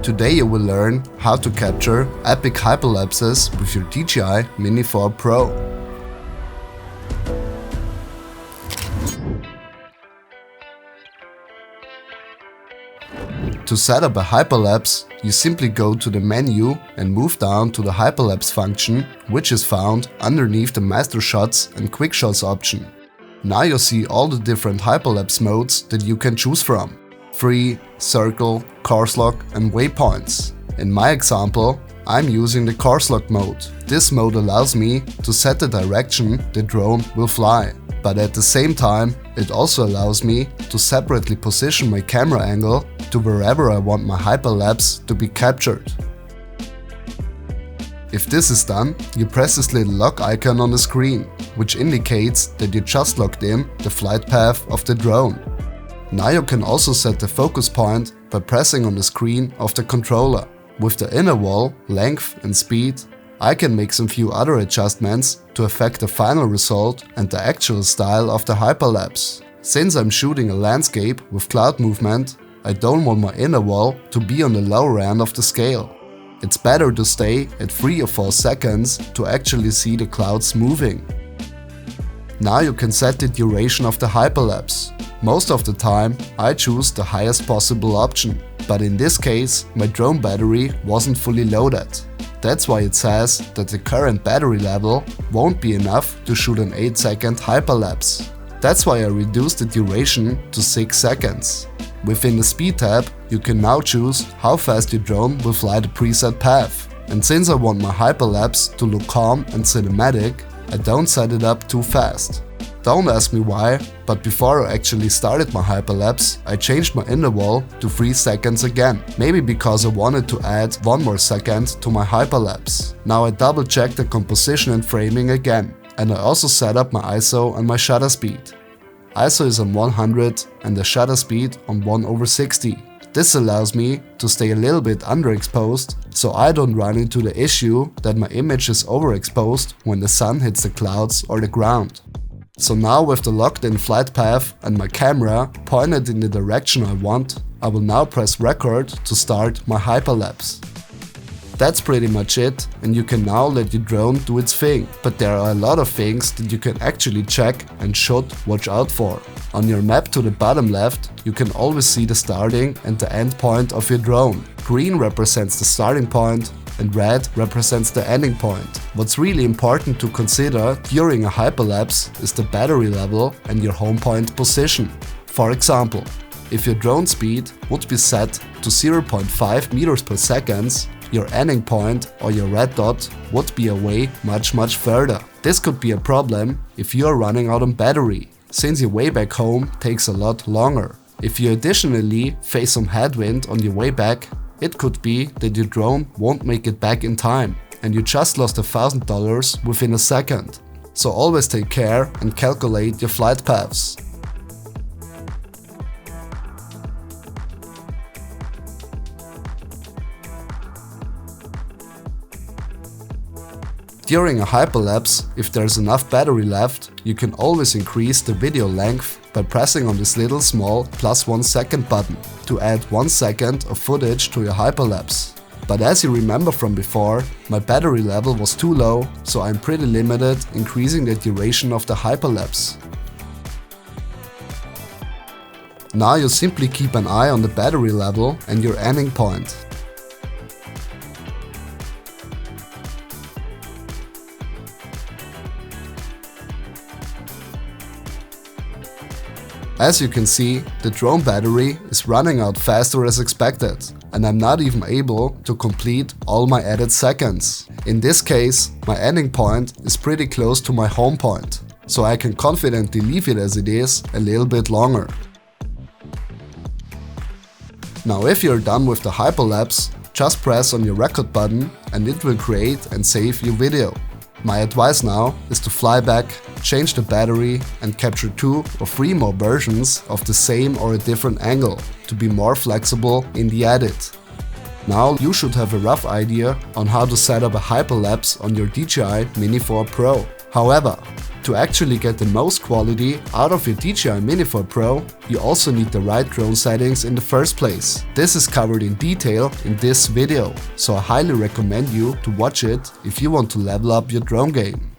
Today you will learn how to capture epic hyperlapses with your DJI Mini 4 Pro. To set up a hyperlapse, you simply go to the menu and move down to the hyperlapse function, which is found underneath the master shots and quick shots option. Now you'll see all the different hyperlapse modes that you can choose from: free, circle, course lock and waypoints. In my example, I'm using the course lock mode. This mode allows me to set the direction the drone will fly, but at the same time it also allows me to separately position my camera angle to wherever I want my hyperlapse to be captured. If this is done, you press this little lock icon on the screen, which indicates that you just locked in the flight path of the drone. Now you can also set the focus point by pressing on the screen of the controller. With the interval, length and speed, I can make some few other adjustments to affect the final result and the actual style of the hyperlapse. Since I'm shooting a landscape with cloud movement, I don't want my interval to be on the lower end of the scale. It's better to stay at 3 or 4 seconds to actually see the clouds moving. Now you can set the duration of the hyperlapse. Most of the time I choose the highest possible option, but in this case my drone battery wasn't fully loaded. That's why it says that the current battery level won't be enough to shoot an 8-second hyperlapse. That's why I reduced the duration to 6 seconds. Within the speed tab, you can now choose how fast your drone will fly the preset path. And since I want my hyperlapse to look calm and cinematic, I don't set it up too fast. Don't ask me why, but before I actually started my hyperlapse, I changed my interval to 3 seconds again. Maybe because I wanted to add 1 more second to my hyperlapse. Now I double checked the composition and framing again. And I also set up my ISO and my shutter speed. ISO is on 100 and the shutter speed on 1/60. This allows me to stay a little bit underexposed, so I don't run into the issue that my image is overexposed when the sun hits the clouds or the ground. So now with the locked in flight path and my camera pointed in the direction I want, I will now press record to start my hyperlapse. That's pretty much it, and you can now let your drone do its thing. But there are a lot of things that you can actually check and should watch out for. On your map to the bottom left, you can always see the starting and the end point of your drone. Green represents the starting point and red represents the ending point. What's really important to consider during a hyperlapse is the battery level and your home point position. For example, if your drone speed would be set to 0.5 meters per second, your ending point or your red dot would be away much further. This could be a problem if you are running out on battery, since your way back home takes a lot longer. If you additionally face some headwind on your way back, it could be that your drone won't make it back in time and you just lost $1,000 within a second. So always take care and calculate your flight paths. During a hyperlapse, if there's enough battery left, you can always increase the video length by pressing on this little small +1 second button to add 1 second of footage to your hyperlapse. But as you remember from before, my battery level was too low, so I'm pretty limited increasing the duration of the hyperlapse. Now you simply keep an eye on the battery level and your ending point. As you can see, the drone battery is running out faster as expected, and I'm not even able to complete all my added seconds. In this case, my ending point is pretty close to my home point, so I can confidently leave it as it is a little bit longer. Now if you're done with the hyperlapse, just press on your record button and it will create and save your video. My advice now is to fly back, change the battery and capture 2 or 3 more versions of the same or a different angle to be more flexible in the edit. Now you should have a rough idea on how to set up a hyperlapse on your DJI Mini 4 Pro. However, To actually get the most quality out of your DJI Mini 4 Pro, you also need the right drone settings in the first place. This is covered in detail in this video, so I highly recommend you to watch it if you want to level up your drone game.